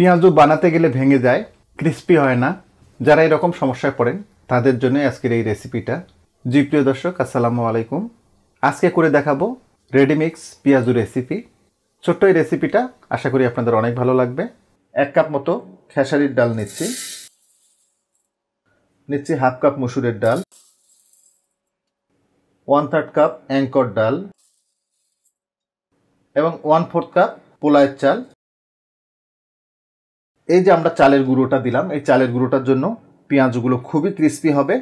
পেঁয়াজু বানাতে গেলে ভেঙে যায়, ক্রিস্পি হয় না। যারা এরকম সমস্যায় পড়েন তাদের জন্য আজকের এই রেসিপিটা। জি প্রিয় দর্শক, আসসালামু আলাইকুম। আজকে করে দেখাবো রেডিমিক্স পেঁয়াজু রেসিপি। ছোট্ট এই রেসিপিটা আশা করি আপনাদের অনেক ভালো লাগবে। 1 কাপ মতো খেসারির ডাল নিচ্ছি, হাফ কাপ মসুরের ডাল, 1/3 কাপ অ্যাঙ্কর ডাল এবং 1/4 কাপ পোলায়ের চাল। এই যে আমরা চালের গুঁড়োটা দিলাম, এই চালের গুঁড়োটার জন্য পেঁয়াজগুলো খুবই ক্রিস্পি হবে।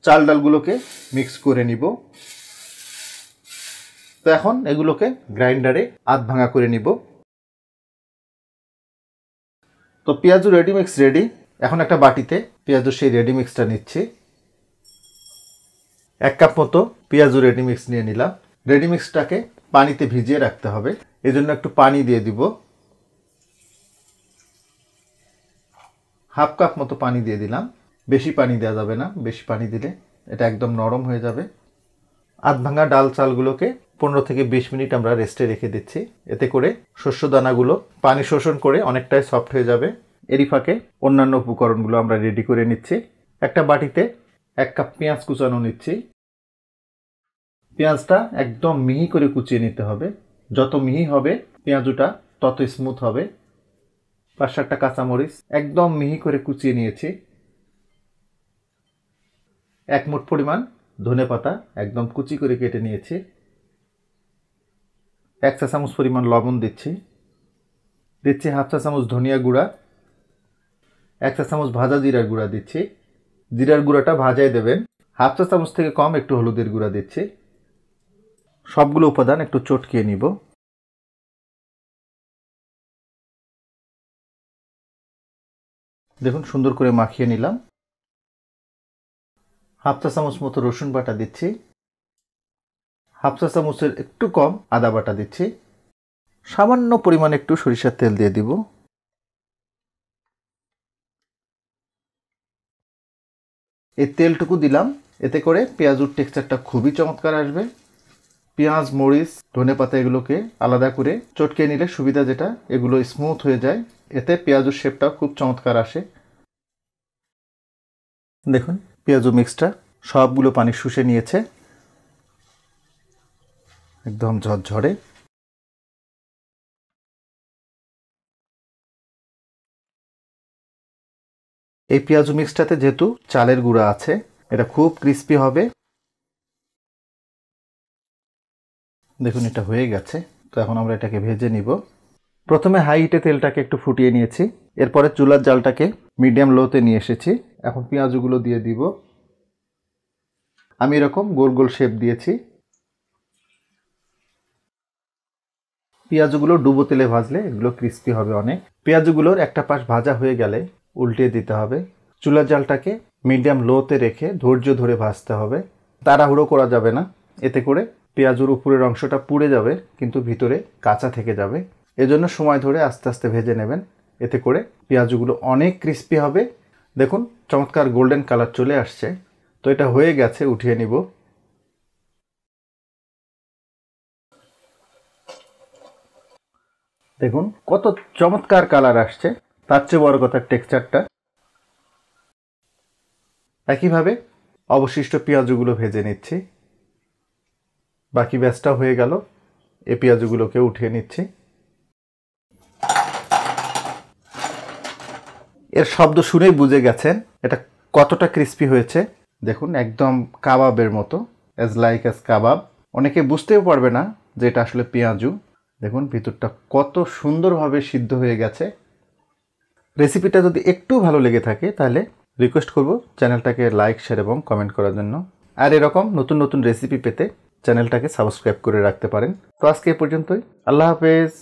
চাল ডালগুলোকে মিক্স করে নিব। তো এখন এগুলোকে গ্রাইন্ডারে আধ ভাঙা করে নিব। তো পেঁয়াজু রেডিমিক্স রেডি। এখন একটা বাটিতে পেঁয়াজুর সেই রেডিমিক্সটা নিচ্ছি। 1 কাপ মতো পেঁয়াজু রেডিমিক্স নিয়ে নিলাম। রেডিমিক্সটাকে পানিতে ভিজিয়ে রাখতে হবে, এজন্য একটু পানি দিয়ে দিব। হাফ কাপ মতো পানি দিয়ে দিলাম। বেশি পানি দেওয়া যাবে না, বেশি পানি দিলে এটা একদম নরম হয়ে যাবে। আধ ভাঙা ডাল চালগুলোকে 15 থেকে 20 মিনিট আমরা রেস্টে রেখে দিচ্ছি। এতে করে শস্য দানাগুলো পানি শোষণ করে অনেকটাই সফট হয়ে যাবে। এরই ফাঁকে অন্যান্য উপকরণগুলো আমরা রেডি করে নিচ্ছি। একটা বাটিতে 1 কাপ পেঁয়াজ কুচানো নিচ্ছি। পেঁয়াজটা একদম মিহি করে কুচিয়ে নিতে হবে। যত মিহি হবে পেঁয়াজুটা তত স্মুথ হবে। 5-7টা কাঁচামরিচ একদম মিহি করে কুচিয়ে নিয়েছি। 1 মুঠ পরিমাণ ধনেপাতা একদম কুচি করে কেটে নিয়েছি। 1 চা চামচ পরিমাণ লবণ দিচ্ছি। হাফ চা চামচ ধনিয়া গুঁড়া, 1 চা চামচ ভাজা জিরার গুঁড়া দিচ্ছি। জিরার গুঁড়াটা ভাজায় দেবেন। হাফ চা চামচ থেকে কম একটু হলুদের গুঁড়া দিচ্ছি। সবগুলো উপাদান একটু চটকিয়ে নিব। দেখুন সুন্দর করে মাখিয়ে নিলাম। হাফ চা চামচ মতো রসুন বাটা দিচ্ছি। হাফ চা চামচের একটু কম আদা বাটা দিচ্ছি। সামান্য পরিমাণে একটু সরিষার তেল দিয়ে দিব। এই তেলটুকু দিলাম, এতে করে পেঁয়াজুর টেক্সচারটা খুবই চমৎকার আসবে। পেঁয়াজ, মরিচ, ধনেপাতা এগুলোকে আলাদা করে চটকে নিলে সুবিধা যেটা, এগুলো স্মুথ হয়ে যায়। এতে পেঁয়াজুর শেপটাও খুব চমৎকার আসে। দেখুন পেঁয়াজু মিক্সটা সবগুলো পানি শুষে নিয়েছে, একদম ঝরঝরে। এই পেঁয়াজু মিক্সটাতে যেহেতু চালের গুঁড়া আছে, এটা খুব ক্রিস্পি হবে। দেখুন এটা হয়ে গেছে। তো এখন আমরা এটাকে ভেজে নিব। প্রথমে হাই হিটে তেলটাকে একটু ফুটিয়ে নিয়েছি, এরপরে চুলার জালটাকে মিডিয়াম লোতে নিয়ে এসেছি। এখন পেঁয়াজগুলো দিয়ে দিব। আমি এরকম গোল গোল শেপ দিয়েছি। পেঁয়াজগুলো ডুবো তেলে ভাজলে এগুলো ক্রিস্পি হবে অনেক। পেঁয়াজগুলোর একটা পাশ ভাজা হয়ে গেলে উল্টিয়ে দিতে হবে। চুলার জালটাকে মিডিয়াম লোতে রেখে ধৈর্য ধরে ভাজতে হবে। তাড়াহুড়ো করা যাবে না, এতে করে পেঁয়াজুর উপরের অংশটা পুড়ে যাবে কিন্তু ভিতরে কাঁচা থেকে যাবে। এজন্য সময় ধরে আস্তে আস্তে ভেজে নেবেন, এতে করে পেঁয়াজগুলো অনেক ক্রিস্পি হবে। দেখুন চমৎকার গোল্ডেন কালার চলে আসছে। তো এটা হয়ে গেছে, উঠিয়ে নিব। দেখুন কত চমৎকার কালার আসছে, তার চেয়ে বড় কথা টেক্সচারটা। একইভাবে অবশিষ্ট পেঁয়াজগুলো ভেজে নিচ্ছি। বাকি ব্যাচটা হয়ে গেল, এই পেঁয়াজগুলোকে উঠিয়ে নিচ্ছি। এর শব্দ শুনেই বুঝে গেছেন এটা কতটা ক্রিস্পি হয়েছে। দেখুন একদম কাবাবের মতো, অ্যাজ লাইক অ্যাজ কাবাব। অনেকে বুঝতেও পারবে না যে এটা আসলে পেঁয়াজু। দেখুন ভিতরটা কত সুন্দরভাবে সিদ্ধ হয়ে গেছে। রেসিপিটা যদি একটু ভালো লেগে থাকে তাহলে রিকোয়েস্ট করব চ্যানেলটাকে লাইক, শেয়ার এবং কমেন্ট করার জন্য। আর এরকম নতুন নতুন রেসিপি পেতে চ্যানেলটাকে সাবস্ক্রাইব করে রাখতে পারেন। তো আজকে এ পর্যন্তই। আল্লাহ হাফেজ।